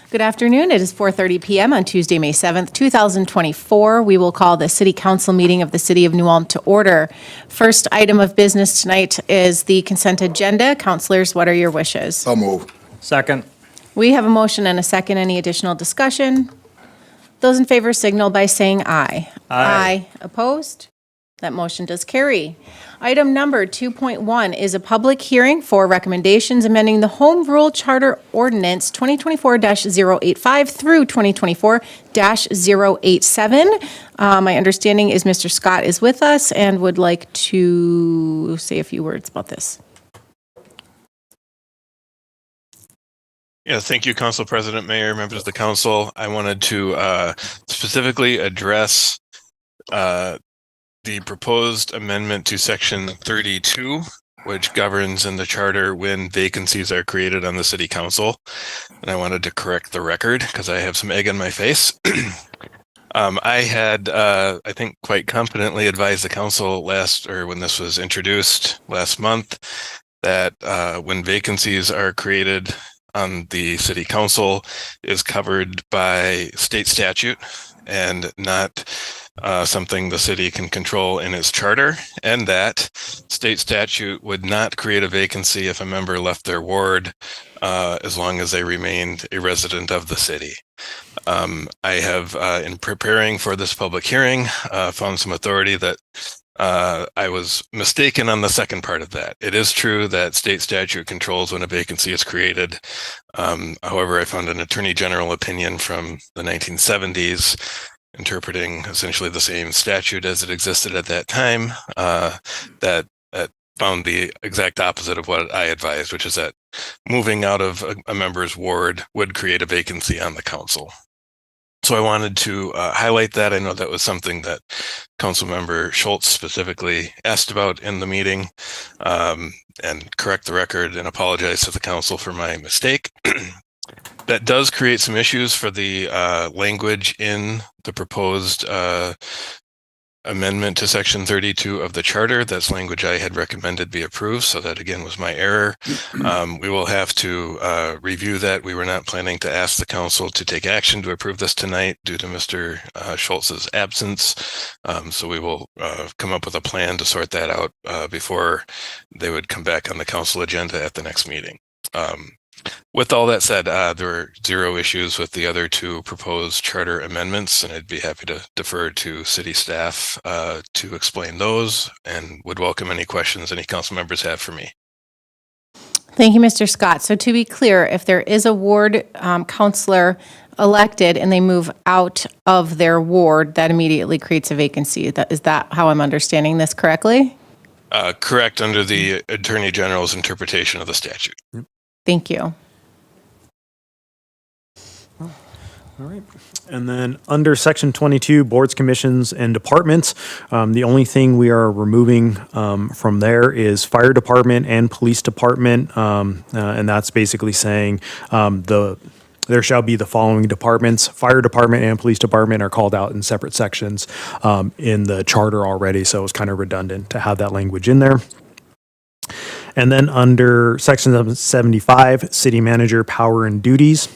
Good afternoon. It is 4:30 p.m. on Tuesday, May 7th, 2024. We will call the City Council meeting of the City of New Ulm to order. First item of business tonight is the consent agenda. Councilors, what are your wishes? So move. Second. We have a motion and a second. Any additional discussion? Those in favor signal by saying aye. Aye. Opposed? That motion does carry. Item number 2.1 is a public hearing for recommendations amending the Home Rule Charter Ordinance 2024-085 through 2024-087. My understanding is Mr. Scott is with us and would like to say a few words about this. Yeah, thank you, Council President, Mayor, members of the council. I wanted to specifically address the proposed amendment to Section 32, which governs in the charter when vacancies are created on the City Council. And I wanted to correct the record because I have some egg on my face. I had, I think, quite confidently advised the council when this was introduced last month, that when vacancies are created on the City Council is covered by state statute and not something the city can control in its charter, and that state statute would not create a vacancy if a member left their ward as long as they remained a resident of the city. I have, in preparing for this public hearing, found some authority that I was mistaken on the second part of that. It is true that state statute controls when a vacancy is created. However, I found an attorney general opinion from the 1970s interpreting essentially the same statute as it existed at that time that found the exact opposite of what I advised, which is that moving out of a member's ward would create a vacancy on the council. So I wanted to highlight that. I know that was something that Councilmember Schultz specifically asked about in the meeting, and correct the record and apologize to the council for my mistake. That does create some issues for the language in the proposed amendment to Section 32 of the Charter. That's language I had recommended be approved, so that again was my error. We will have to review that. We were not planning to ask the council to take action to approve this tonight due to Mr. Schultz's absence. So we will come up with a plan to sort that out before they would come back on the council agenda at the next meeting. With all that said, there were zero issues with the other two proposed charter amendments, and I'd be happy to defer to city staff to explain those, and would welcome any questions any council members have for me. Thank you, Mr. Scott. So to be clear, if there is a ward councilor elected and they move out of their ward, that immediately creates a vacancy. Is that how I'm understanding this correctly? Correct, under the Attorney General's interpretation of the statute. Thank you. All right. And then under Section 22, boards, commissions, and departments, the only thing we are removing from there is fire department and police department. And that's basically saying there shall be the following departments. Fire department and police department are called out in separate sections in the charter already, so it's kind of redundant to have that language in there. And then under Section 75, city manager power and duties,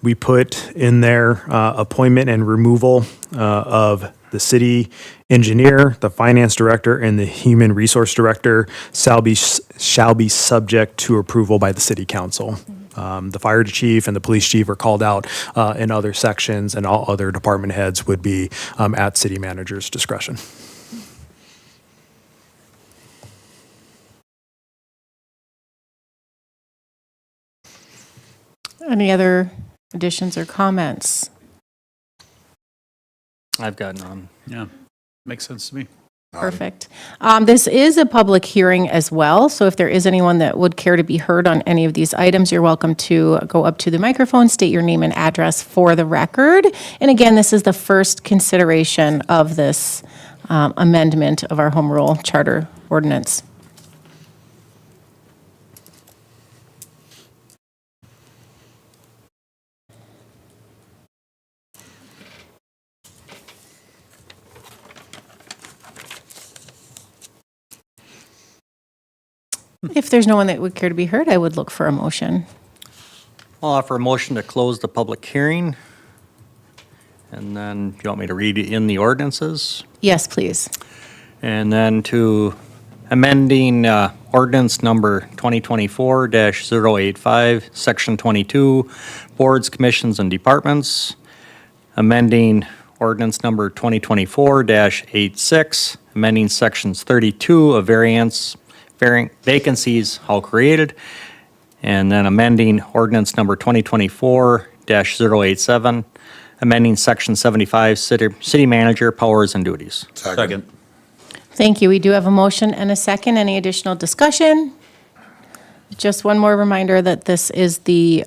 we put in there appointment and removal of the city engineer, the finance director, and the human resource director shall be subject to approval by the city council. The fire chief and the police chief are called out in other sections, and all other department heads would be at city manager's discretion. Any other additions or comments? I've got none. Yeah, makes sense to me. Perfect. This is a public hearing as well, so if there is anyone that would care to be heard on any of these items, you're welcome to go up to the microphone, state your name and address for the record. And again, this is the first consideration of this amendment of our Home Rule Charter Ordinance. If there's no one that would care to be heard, I would look for a motion. I'll offer a motion to close the public hearing. And then, do you want me to read in the ordinances? Yes, please. And then to amending ordinance number 2024-085, section 22, boards, commissions, and departments. Amending ordinance number 2024-86, amending sections 32 of vacancies, how created. And then amending ordinance number 2024-087, amending section 75, city manager powers and duties. Second. Thank you. We do have a motion and a second. Any additional discussion? Just one more reminder that this is the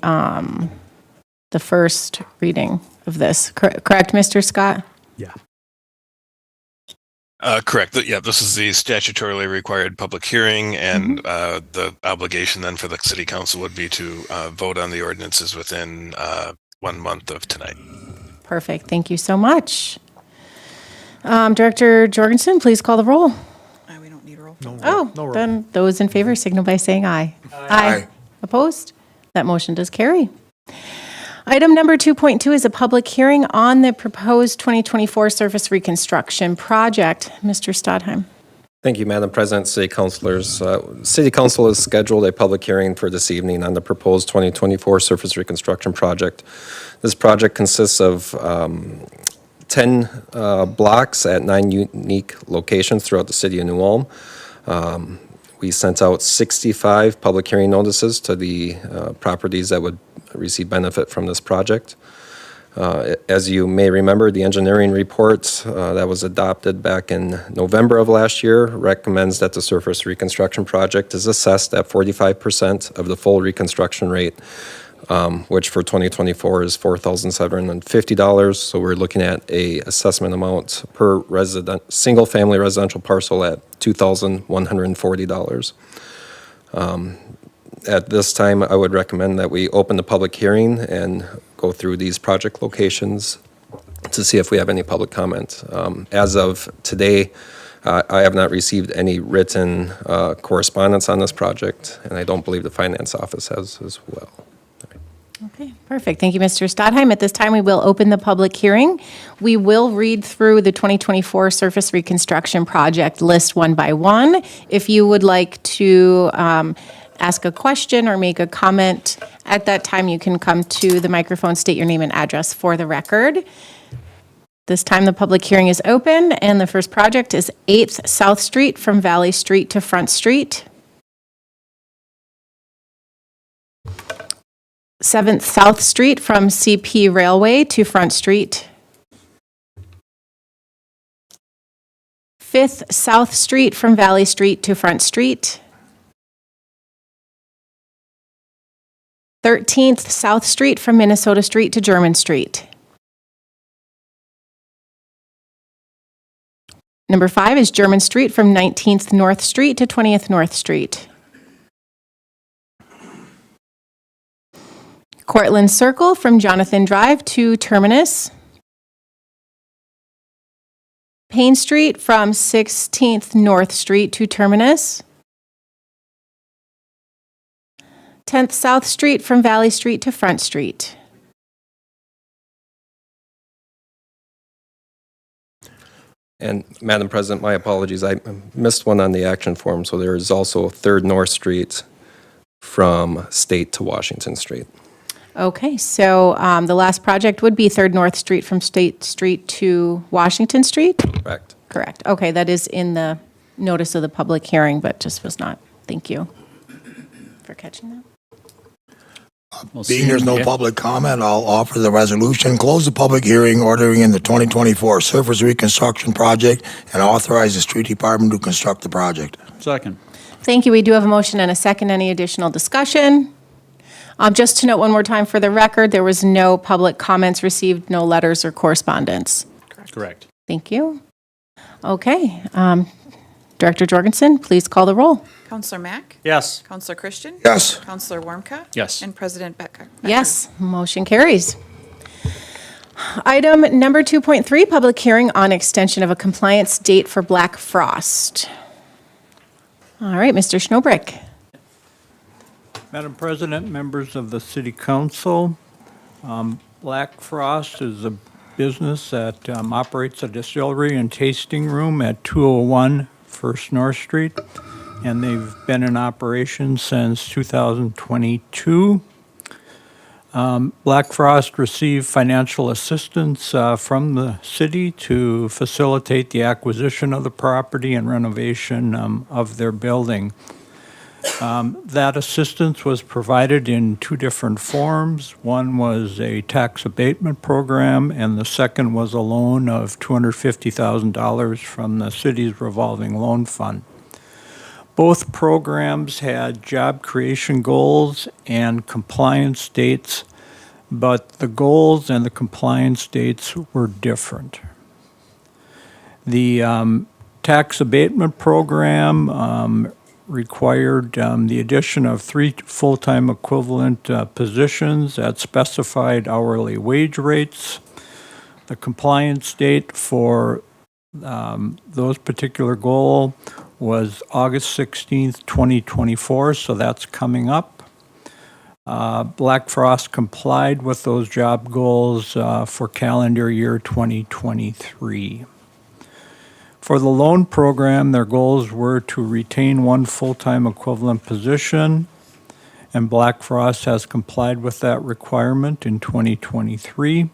first reading of this. Correct, Mr. Scott? Yeah. Correct. Yeah, this is the statutorily required public hearing, and the obligation then for the city council would be to vote on the ordinances within 1 month of tonight. Perfect. Thank you so much. Director Jorgensen, please call the roll. We don't need a roll. Oh, no roll. then those in favor signal by saying aye. Aye. Opposed? That motion does carry. Item number 2.2 is a public hearing on the proposed 2024 surface reconstruction project. Mr. Stadheim. Thank you, Madam President, City Councilors. City Council has scheduled a public hearing for this evening on the proposed 2024 surface reconstruction project. This project consists of 10 blocks at 9 unique locations throughout the city of New Ulm. We sent out 65 public hearing notices to the properties that would receive benefit from this project. As you may remember, the engineering report that was adopted back in November of last year recommends that the surface reconstruction project is assessed at 45% of the full reconstruction rate, which for 2024 is $4,750. So we're looking at a assessment amount per single-family residential parcel at $2,140. At this time, I would recommend that we open the public hearing and go through these project locations to see if we have any public comment. As of today, I have not received any written correspondence on this project, and I don't believe the finance office has as well. Okay, perfect. Thank you, Mr. Stadheim. At this time, we will open the public hearing. We will read through the 2024 surface reconstruction project list one by one. If you would like to ask a question or make a comment, at that time you can come to the microphone, state your name and address for the record. This time the public hearing is open, and the first project is 8th South Street from Valley Street to Front Street. 7th South Street from CP Railway to Front Street. 5th South Street from Valley Street to Front Street. 13th South Street from Minnesota Street to German Street. Number 5 is German Street from 19th North Street to 20th North Street. Cortlandt Circle from Jonathan Drive to Terminus. Payne Street from 16th North Street to Terminus. 10th South Street from Valley Street to Front Street. And Madam President, my apologies, I missed one on the action form, so there is also 3rd North Street from State to Washington Street. Okay, so the last project would be 3rd North Street from State Street to Washington Street? Correct. Correct. Okay, that is in the notice of the public hearing, but just was not. Thank you for catching that. Being there's no public comment, I'll offer the resolution, close the public hearing, ordering in the 2024 surface reconstruction project, and authorize the street department to construct the project. Second. Thank you. We do have a motion and a second. Any additional discussion? Just to note one more time for the record, there was no public comments received, no letters or correspondence. Correct. Thank you. Okay. Director Jorgensen, please call the roll. Counselor Mack? Yes. Counselor Christian? Yes. Counselor Warmka? Yes. And President Becker? Yes, motion carries. Item number 2.3, public hearing on extension of a compliance date for Black Frost. All right, Mr. Schnobrick. Madam President, members of the City Council, Black Frost is a business that operates a distillery and tasting room at 201 First North Street, and they've been in operation since 2022. Black Frost received financial assistance from the city to facilitate the acquisition of the property and renovation of their building. That assistance was provided in two different forms. One was a tax abatement program, and the second was a loan of $250,000 from the city's revolving loan fund. Both programs had job creation goals and compliance dates, but the goals and the compliance dates were different. The tax abatement program required the addition of 3 full-time equivalent positions at specified hourly wage rates. The compliance date for those particular goal was August 16th, 2024, so that's coming up. Black Frost complied with those job goals for calendar year 2023. For the loan program, their goals were to retain 1 full-time equivalent position, and Black Frost has complied with that requirement in 2023.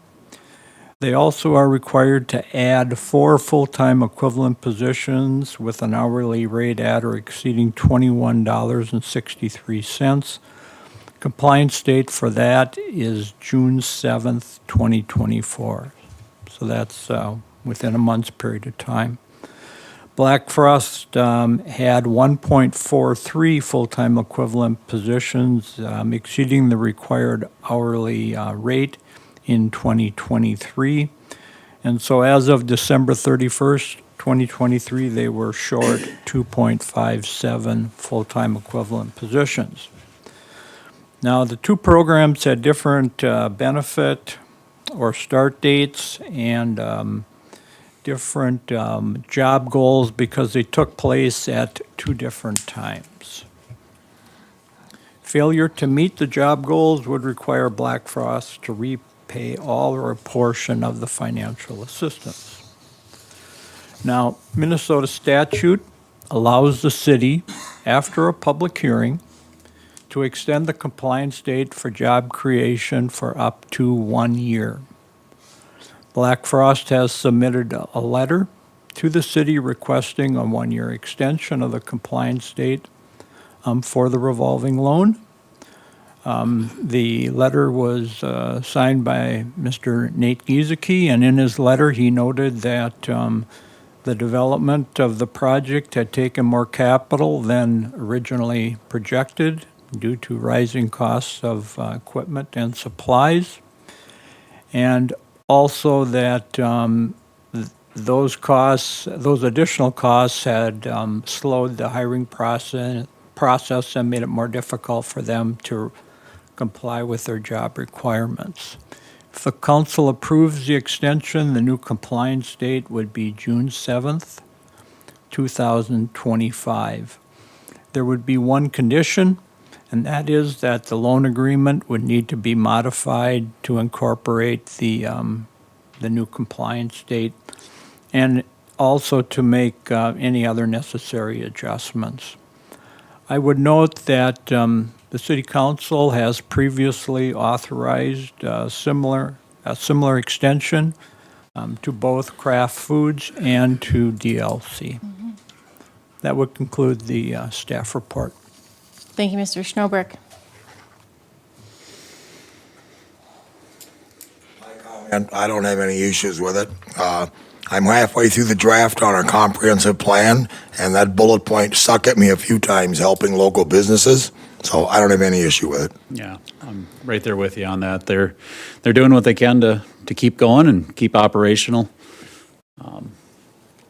They also are required to add 4 full-time equivalent positions with an hourly rate at or exceeding $21.63. Compliance date for that is June 7th, 2024. So that's within a month's period of time. Black Frost had 1.43 full-time equivalent positions, exceeding the required hourly rate in 2023. And so as of December 31st, 2023, they were short 2.57 full-time equivalent positions. Now, the two programs had different benefit or start dates and different job goals because they took place at 2 different times. Failure to meet the job goals would require Black Frost to repay all or a portion of the financial assistance. Now, Minnesota statute allows the city, after a public hearing, to extend the compliance date for job creation for up to 1 year. Black Frost has submitted a letter to the city requesting a 1-year extension of the compliance date for the revolving loan. The letter was signed by Mr. Nate Giesecke, and in his letter he noted that the development of the project had taken more capital than originally projected due to rising costs of equipment and supplies, and also that those additional costs had slowed the hiring process and made it more difficult for them to comply with their job requirements. If the council approves the extension, the new compliance date would be June 7th, 2025. There would be one condition, and that is that the loan agreement would need to be modified to incorporate the new compliance date and also to make any other necessary adjustments. I would note that the City Council has previously authorized a similar extension to both Kraft Foods and to DLC. That would conclude the staff report. Thank you, Mr. Schnobrick. And I don't have any issues with it. I'm halfway through the draft on our comprehensive plan, and that bullet point stuck at me a few times, helping local businesses. So I don't have any issue with it. Yeah, I'm right there with you on that. They're doing what they can to keep going and keep operational. I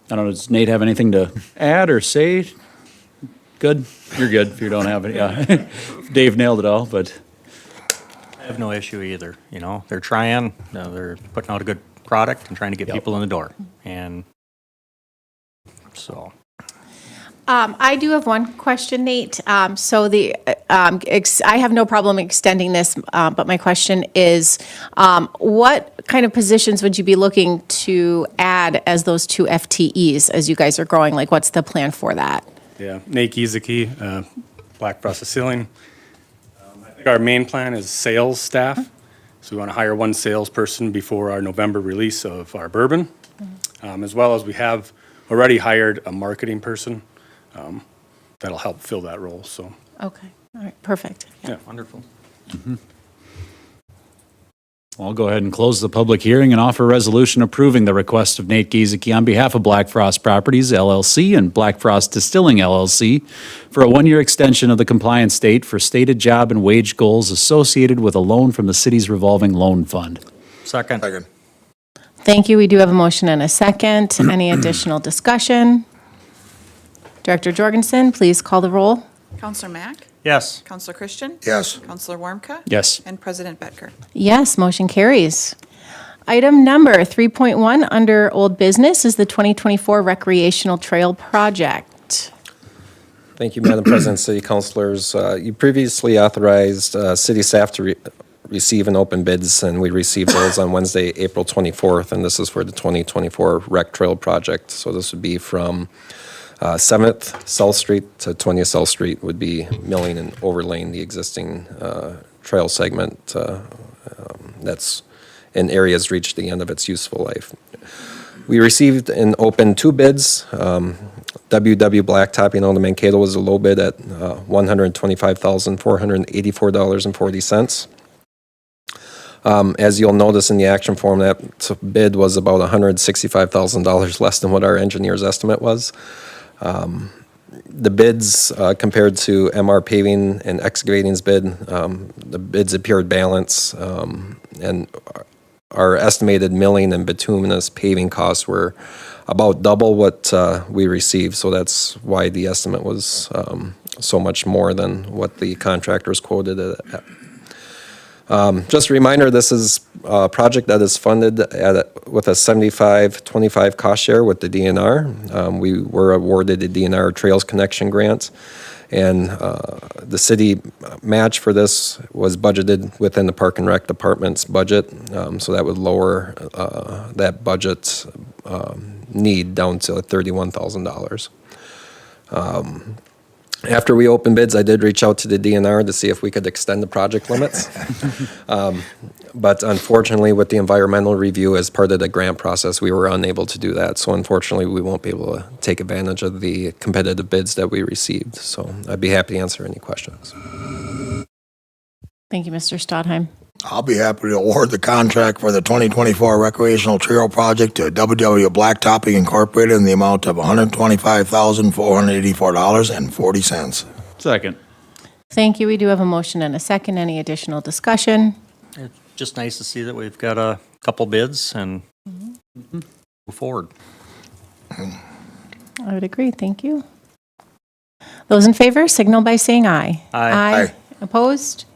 don't know, does Nate have anything to add or say? Good? You're good if you don't have it, yeah. Dave nailed it all, but I have no issue either, you know, they're trying, they're putting out a good product and trying to get people in the door, and so. I do have one question, Nate. So I have no problem extending this, but my question is, what kind of positions would you be looking to add as those 2 FTEs as you guys are growing? Like, what's the plan for that? Yeah, Nate Giesecke, Black Process Ceiling. I think our main plan is sales staff. So we want to hire 1 salesperson before our November release of our bourbon, as well as we have already hired a marketing person that'll help fill that role, so. Okay, all right, perfect. Yeah. Wonderful. I'll go ahead and close the public hearing and offer a resolution approving the request of Nate Giesecke on behalf of Black Frost Properties LLC and Black Frost Distilling LLC for a 1-year extension of the compliance date for stated job and wage goals associated with a loan from the city's revolving loan fund. Second. Second. Thank you. We do have a motion and a second. Any additional discussion? Director Jorgensen, please call the roll. Counselor Mack? Yes. Counselor Christian? Yes. Counselor Warmka? Yes. And President Becker? Yes, motion carries. Item number 3.1 under old business is the 2024 recreational trail project. Thank you, Madam President, City Councilors. You previously authorized city staff to receive and open bids, and we received those on Wednesday, April 24th, and this is for the 2024 Rec Trail project. So this would be from 7th South Street to 20th South Street would be milling and overlaying the existing trail segment that's in areas reached the end of its useful life. We received and opened 2 bids. WW Blacktopping out of Mankato was a low bid at $125,484.40. As you'll notice in the action form, that bid was about $165,000 less than what our engineer's estimate was. The bids compared to MR Paving and Excavating's bid, the bids appeared balanced, and our estimated milling and bituminous paving costs were about double what we received, so that's why the estimate was so much more than what the contractors quoted it at. Just a reminder, this is a project that is funded with a 75-25 cost share with the DNR. We were awarded a DNR Trails Connection grant, and the city match for this was budgeted within the Park and Rec Department's budget, so that would lower that budget need down to $31,000. After we opened bids, I did reach out to the DNR to see if we could extend the project limits. But unfortunately, with the environmental review as part of the grant process, we were unable to do that. So unfortunately, we won't be able to take advantage of the competitive bids that we received. So I'd be happy to answer any questions. Thank you, Mr. Stodheim. I'll be happy to award the contract for the 2024 recreational trail project to WW Blacktopping Incorporated in the amount of $125,484.40. Second. Thank you. We do have a motion and a second. Any additional discussion? It's just nice to see that we've got a couple bids and move forward. I would agree. Thank you. Those in favor signal by saying aye. Aye. Aye. Opposed?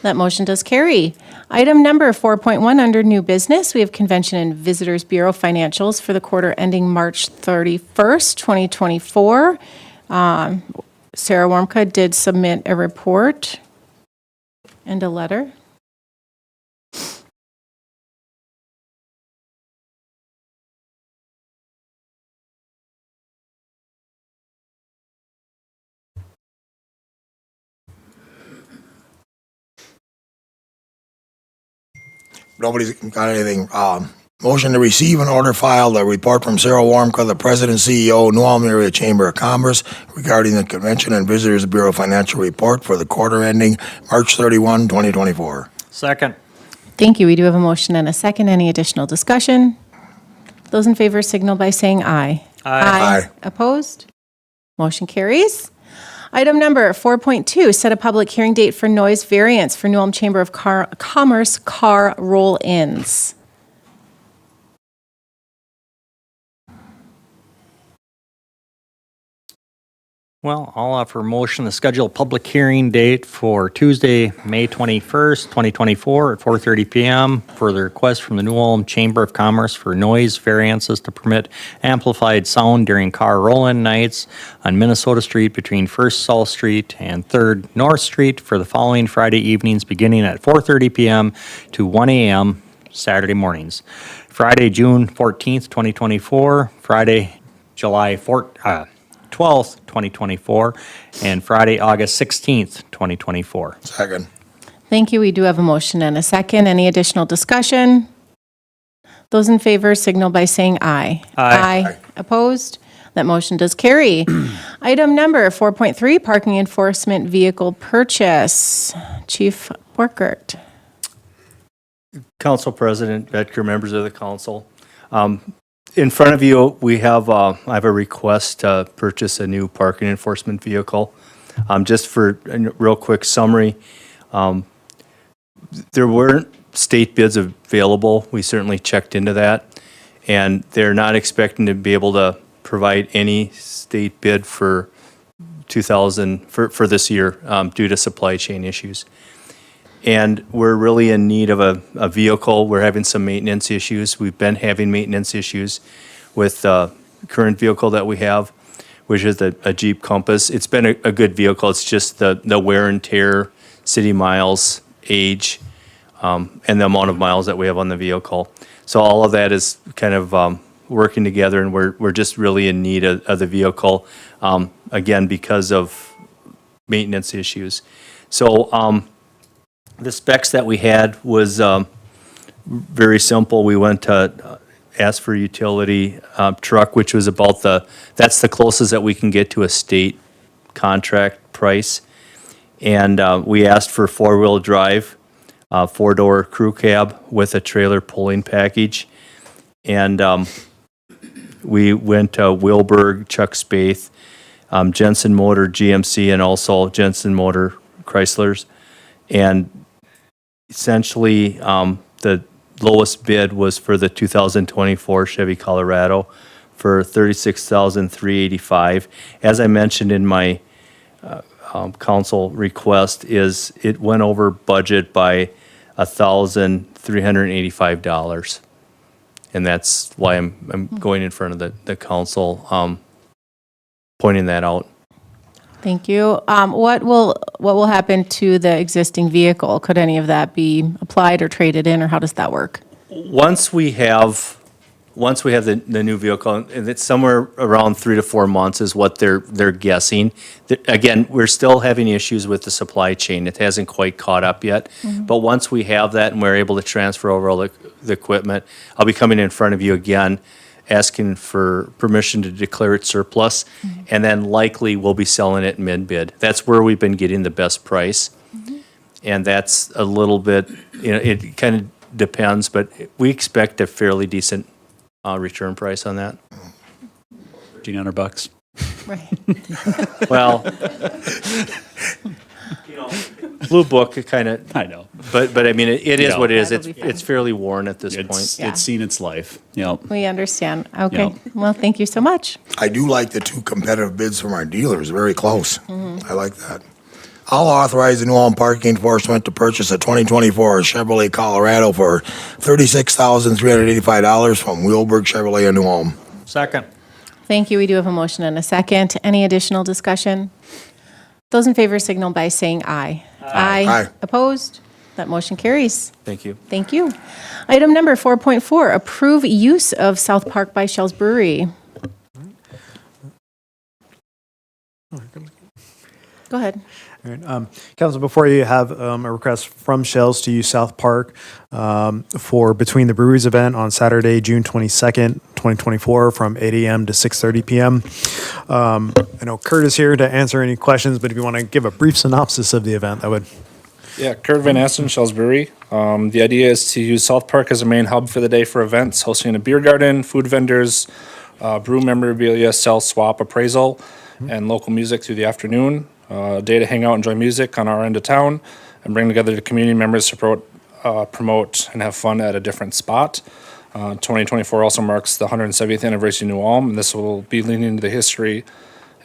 That motion does carry. Item number 4.1 under new business, we have Convention and Visitors Bureau financials for the quarter ending March 31st, 2024. Sarah Warmka did submit a report and a letter. Nobody's got anything. Motion to receive and order filed a report from Sarah Warmka, the President CEO, New Ulm Area Chamber of Commerce, regarding the Convention and Visitors Bureau financial report for the quarter ending March 31, 2024. Second. Thank you. We do have a motion and a second. Any additional discussion? Those in favor signal by saying aye. Aye. Opposed? Motion carries. Item number 4.2, set a public hearing date for noise variance for New Ulm Chamber of Commerce car roll-ins. Well, I'll offer a motion to schedule a public hearing date for Tuesday, May 21st, 2024 at 4:30 PM for the request from the New Ulm Chamber of Commerce for noise variances to permit amplified sound during car roll-in nights on Minnesota Street between First South Street and Third North Street for the following Friday evenings beginning at 4:30 PM to 1 AM Saturday mornings. Friday, June 14th, 2024, Friday, July 12th, 2024, and Friday, August 16th, 2024. Second. Thank you. We do have a motion and a second. Any additional discussion? Those in favor signal by saying aye. Aye. Opposed? That motion does carry. Item number 4.3, parking enforcement vehicle purchase. Chief Borkert. Council President, Bedker, members of the council. In front of you, we have, I have a request to purchase a new parking enforcement vehicle. Just for a real quick summary, there weren't state bids available. We certainly checked into that. And they're not expecting to be able to provide any state bid for for this year due to supply chain issues. And we're really in need of a vehicle. We're having some maintenance issues. We've been having maintenance issues with the current vehicle that we have, which is a Jeep Compass. It's been a good vehicle. It's just the wear and tear, city miles, age, and the amount of miles that we have on the vehicle. So all of that is kind of working together, and we're just really in need of the vehicle, again, because of maintenance issues. So the specs that we had was very simple. We went to ask for utility truck, which was about that's the closest that we can get to a state contract price. And we asked for four-wheel drive, four-door crew cab with a trailer pulling package. And we went to Wilberg, Chuck Spaeth, Jensen Motor GMC, and also Jensen Motor Chryslers. And essentially, the lowest bid was for the 2024 Chevy Colorado for $36,385. As I mentioned in my council request, it went over budget by $1,385. And that's why I'm going in front of the council, pointing that out. Thank you. What will happen to the existing vehicle? Could any of that be applied or traded in, or how does that work? Once we have the new vehicle, and it's somewhere around 3 to 4 months is what they're guessing. Again, we're still having issues with the supply chain. It hasn't quite caught up yet. But once we have that and we're able to transfer over all the equipment, I'll be coming in front of you again, asking for permission to declare it surplus, and then likely we'll be selling it mid-bid. That's where we've been getting the best price. And that's a little bit, it kind of depends, but we expect a fairly decent return price on that. $1,500. Right. Well, Blue Book, it kind of, I know. but I mean, it is Yeah. what it is. That'll be fine. It's fairly worn at this point. It's seen its life. Yep. We understand. Okay. Yeah. Well, thank you so much. I do like the two competitive bids from our dealers, very close. I like that. I'll authorize the New Ulm Parking Enforcement to purchase a 2024 Chevrolet Colorado for $36,385 from Wheelberg Chevrolet in New Ulm. Second. Thank you. We do have a motion and a second. Any additional discussion? Those in favor signal by saying aye. Aye. Opposed? That motion carries. Thank you. Thank you. Item number 4.4, approve use of South Park by Shell's Brewery. Go ahead. All right, Council, before you have a request from Shells to use South Park for Between the Breweries event on Saturday, June 22nd, 2024, from 8 a.m. to 6:30 p.m. I know Kurt is here to answer any questions, but if you want to give a brief synopsis of the event, that would. Yeah, Kurt Van Asten, Shells Brewery. The idea is to use South Park as a main hub for the day for events, hosting a beer garden, food vendors, brew memorabilia, sell, swap, appraisal, and local music through the afternoon. A day to hang out, enjoy music on our end of town, and bring together the community members to promote and have fun at a different spot. 2024 also marks the 170th anniversary of New Ulm, and this will be leaning into the history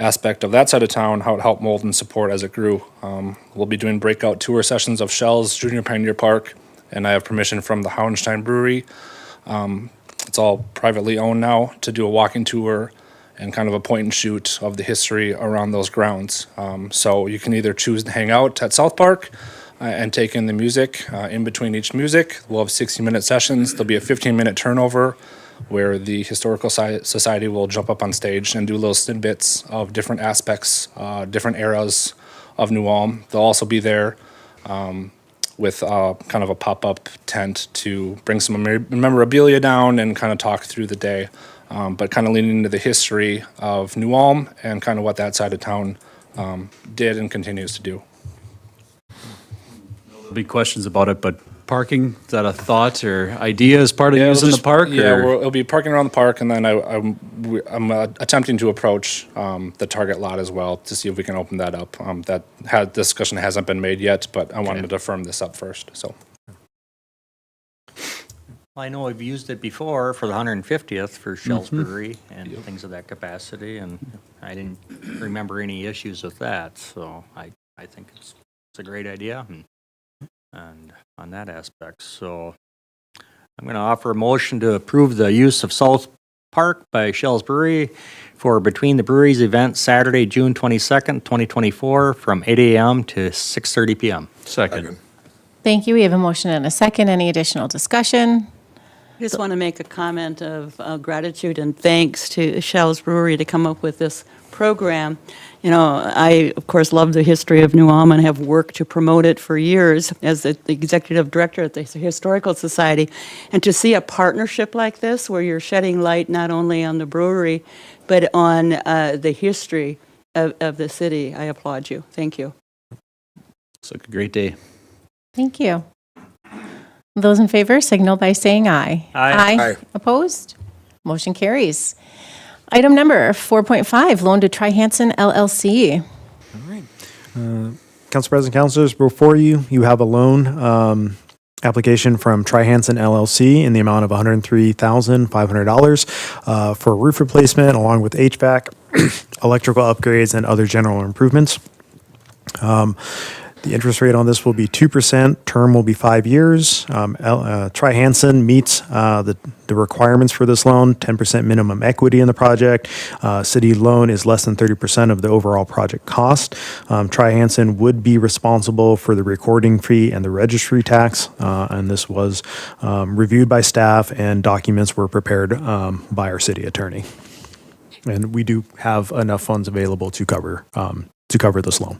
aspect of that side of town, how it helped mold and support as it grew. We'll be doing breakout tour sessions of Shell's Junior Pioneer Park, and I have permission from the Hauenstein Brewery. It's all privately owned now, to do a walking tour and kind of a point and shoot of the history around those grounds. So you can either choose to hang out at South Park and take in the music. In between each music, we'll have 60-minute sessions. There'll be a 15-minute turnover where the Historical Society will jump up on stage and do little snippets of different aspects, different eras of New Ulm. They'll also be there with kind of a pop-up tent to bring some memorabilia down and kind of talk through the day, but kind of leaning into the history of New Ulm and kind of what that side of town did and continues to do. There'll be questions about it, but parking, is that a thought or idea as part of using the park? Yeah, or- it'll be parking around the park, and then I'm attempting to approach the Target lot as well to see if we can open that up. That discussion hasn't been made yet, but I wanted to firm this up first, so. I know I've used it before for the 150th for Shell's Brewery and things of that capacity, and I didn't remember any issues with that, so I think it's a great idea and on that aspect. So I'm going to offer a motion to approve the use of South Park by Shell's Brewery for Between the Breweries event Saturday, June 22nd, 2024 from 8 a.m. to 6:30 p.m. Second. Thank you. We have a motion and a second. Any additional discussion? I just want to make a comment of gratitude and thanks to Shell's Brewery to come up with this program. You know, I, of course, love the history of New Ulm and have worked to promote it for years as the executive director at the Historical Society. And to see a partnership like this, where you're shedding light not only on the brewery, but on the history of the city, I applaud you. Thank you. It's like a great day. Thank you. Those in favor signal by saying aye. Aye. Aye. Opposed? Motion carries. Item number 4.5, loan to Tri-Hansen LLC. Council President, Councilors, before you, you have a loan application from Tri-Hansen LLC in the amount of $103,500 for roof replacement along with HVAC, electrical upgrades, and other general improvements. The interest rate on this will be 2%. Term will be 5 years. Tri-Hansen meets the requirements for this loan, 10% minimum equity in the project. City loan is less than 30% of the overall project cost. Tri-Hansen would be responsible for the recording fee and the registry tax, and this was reviewed by staff and documents were prepared by our city attorney. And we do have enough funds available to cover this loan.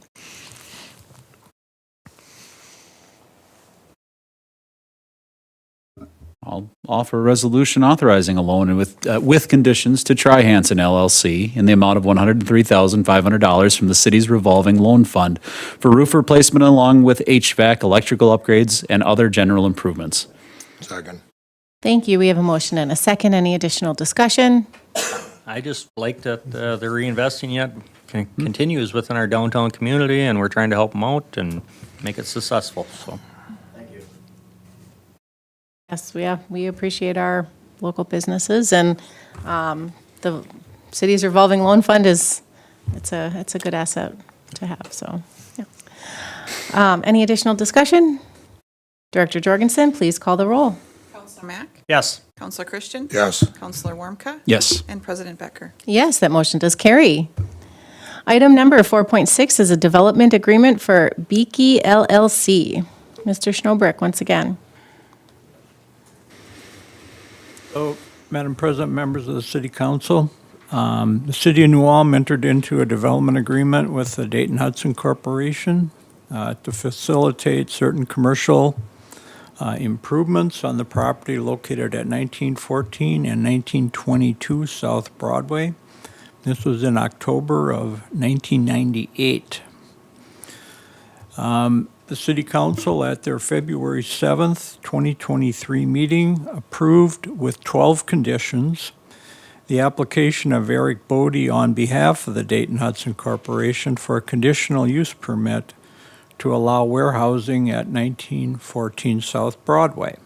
I'll offer a resolution authorizing a loan with conditions to Tri-Hansen LLC in the amount of $103,500 from the city's revolving loan fund for roof replacement along with HVAC, electrical upgrades, and other general improvements. Second. Thank you. We have a motion and a second. Any additional discussion? I just like that they're reinvesting yet, continues within our downtown community, and we're trying to help them out and make it successful, so. Yes, we appreciate our local businesses, and the city's revolving loan fund it's a good asset to have, so, yeah. Any additional discussion? Director Jorgensen, please call the roll. Counselor Mack? Yes. Counselor Christian? Yes. Counselor Warmka? Yes. And President Becker? Yes, that motion does carry. Item number 4.6 is a development agreement for Beaky LLC. Mr. Schnobrick, once again. So, Madam President, members of the City Council, the City of New Ulm entered into a development agreement with the Dayton Hudson Corporation to facilitate certain commercial improvements on the property located at 1914 and 1922 South Broadway. This was in October of 1998. The City Council at their February 7th, 2023 meeting approved with 12 conditions the application of Eric Bodie on behalf of the Dayton Hudson Corporation for a conditional use permit to allow warehousing at 1914 South Broadway.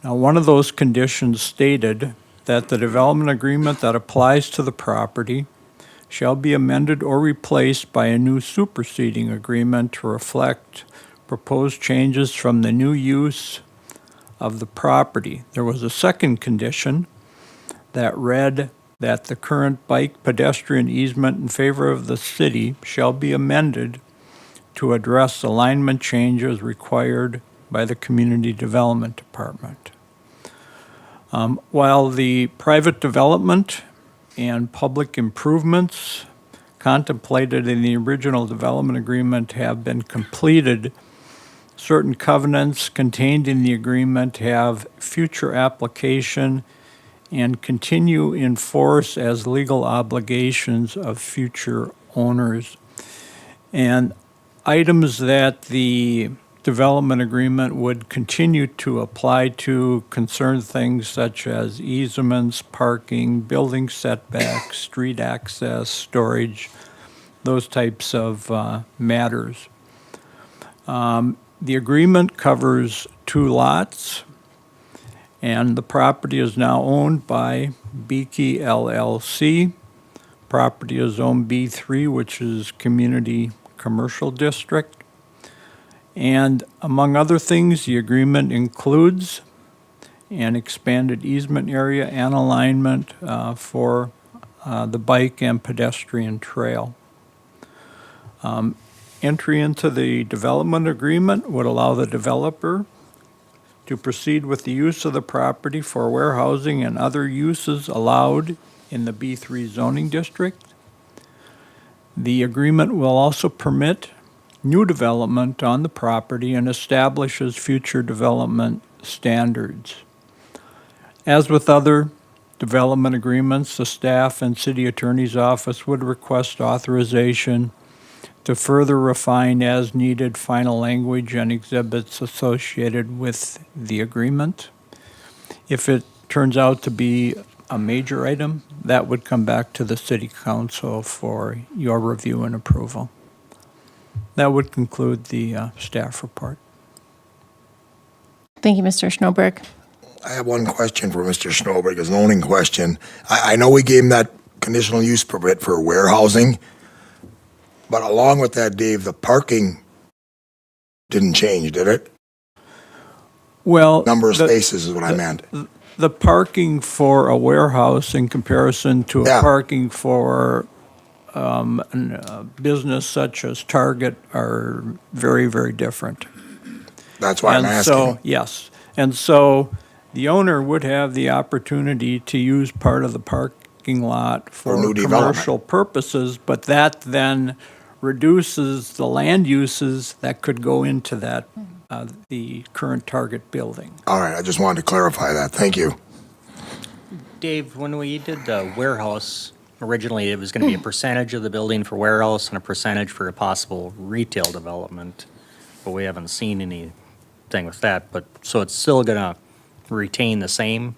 Now, one of those conditions stated that the development agreement that applies to the property shall be amended or replaced by a new superseding agreement to reflect proposed changes from the new use of the property. There was a second condition that read that the current bike pedestrian easement in favor of the city shall be amended to address alignment changes required by the Community Development Department. While the private development and public improvements contemplated in the original development agreement have been completed, certain covenants contained in the agreement have future application and continue in force as legal obligations of future owners. And items that the development agreement would continue to apply to concern things such as easements, parking, building setbacks, street access, storage, those types of matters. The agreement covers 2 lots, and the property is now owned by Beaky LLC. Property is Zone B3, which is Community Commercial District. And among other things, the agreement includes an expanded easement area and alignment for the bike and pedestrian trail. Entry into the development agreement would allow the developer to proceed with the use of the property for warehousing and other uses allowed in the B3 zoning district. The agreement will also permit new development on the property and establishes future development standards. As with other development agreements, the staff and city attorney's office would request authorization to further refine as needed final language and exhibits associated with the agreement. If it turns out to be a major item, that would come back to the city council for your review and approval. That would conclude the staff report. Thank you, Mr. Schnoberg. I have one question for Mr. Schnoberg, a zoning question. I know we gave him that conditional use permit for warehousing, but along with that, Dave, the parking didn't change, did it? Well, Number of spaces is what I meant. the parking for a warehouse in comparison to a Yeah. parking for a business such as Target are very, very different. That's why I'm And so, asking. yes, and so the owner would have the opportunity to use part of the parking lot for new development. commercial purposes, but that then reduces the land uses that could go into that, the current Target building. All right, I just wanted to clarify that. Thank you. Dave, when we did the warehouse, originally it was going to be a percentage of the building for warehouse and a percentage for a possible retail development, but we haven't seen anything with that. But, so it's still going to retain the same,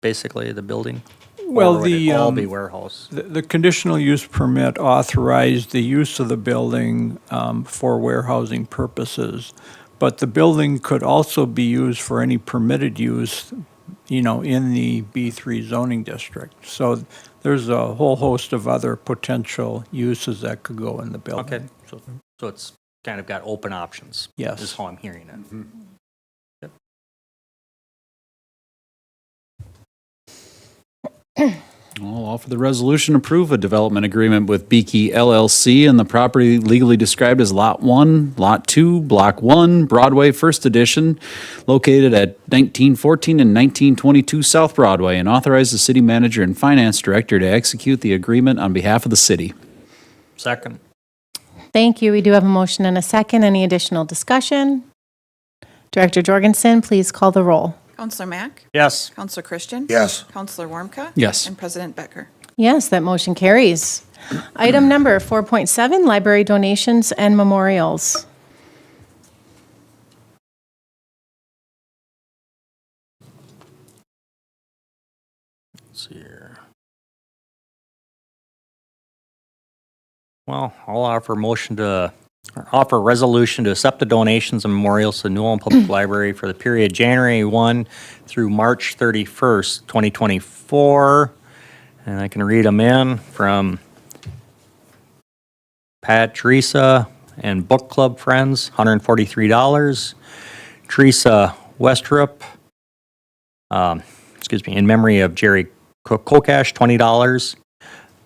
basically, the building? Well, Or would it the, all be warehouse? The conditional use permit authorized the use of the building for warehousing purposes, but the building could also be used for any permitted use, in the B3 zoning district. So there's a whole host of other potential uses that could go in the building. Okay, so it's kind of got open options? Yes. Is how I'm hearing it. I'll offer the resolution to approve a development agreement with Beaky LLC and the property legally described as Lot 1, Lot 2, Block 1, Broadway, First Edition, located at 1914 and 1922 South Broadway, and authorize the city manager and finance director to execute the agreement on behalf of the city. Second. Thank you. We do have a motion and a second. Any additional discussion? Director Jorgensen, please call the roll. Counselor Mack? Yes. Counselor Christian? Yes. Counselor Warmka? Yes. And President Becker? Yes, that motion carries. Item number 4.7, library donations and memorials. Let's see here. Well, I'll offer a resolution to accept the donations and memorials to the New Ulm Public Library for the period January 1 through March 31st, 2024. And I can read them in from Pat, Teresa, and Book Club Friends, $143. Teresa Westrup, in memory of Jerry Kokash, $20.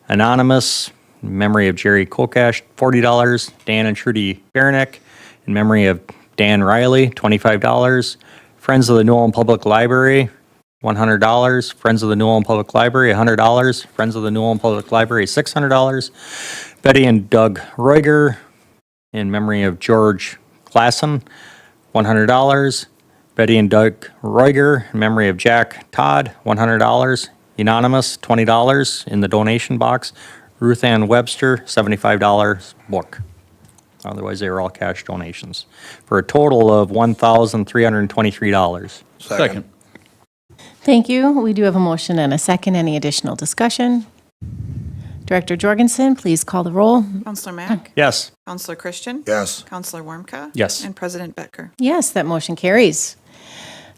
Anonymous, in memory of Jerry Kokash, $40. Dan and Trudy Baranek, in memory of Dan Riley, $25. Friends of the New Ulm Public Library, $100. Friends of the New Ulm Public Library, $100. Friends of the New Ulm Public Library, $600. Betty and Doug Roiger, in memory of George Klassen, $100. Betty and Doug Roiger, in memory of Jack Todd, $100. Unanimous, $20 in the donation box. Ruth Ann Webster, $75 book. Otherwise, they were all cash donations, for a total of $1,323. Second. Thank you. We do have a motion and a second. Any additional discussion? Director Jorgensen, please call the roll. Counselor Mack? Yes. Counselor Christian? Yes. Counselor Warmka? Yes. And President Becker? Yes, that motion carries.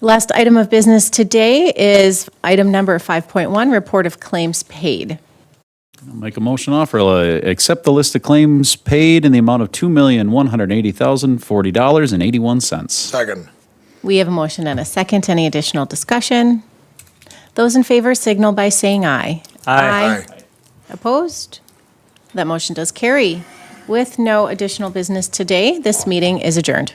Last item of business today is item number 5.1, report of claims paid. I'll make a motion offer, accept the list of claims paid in the amount of $2,180,040.81. Second. We have a motion and a second. Any additional discussion? Those in favor signal by saying aye. Aye. Opposed? That motion does carry. With no additional business today, this meeting is adjourned.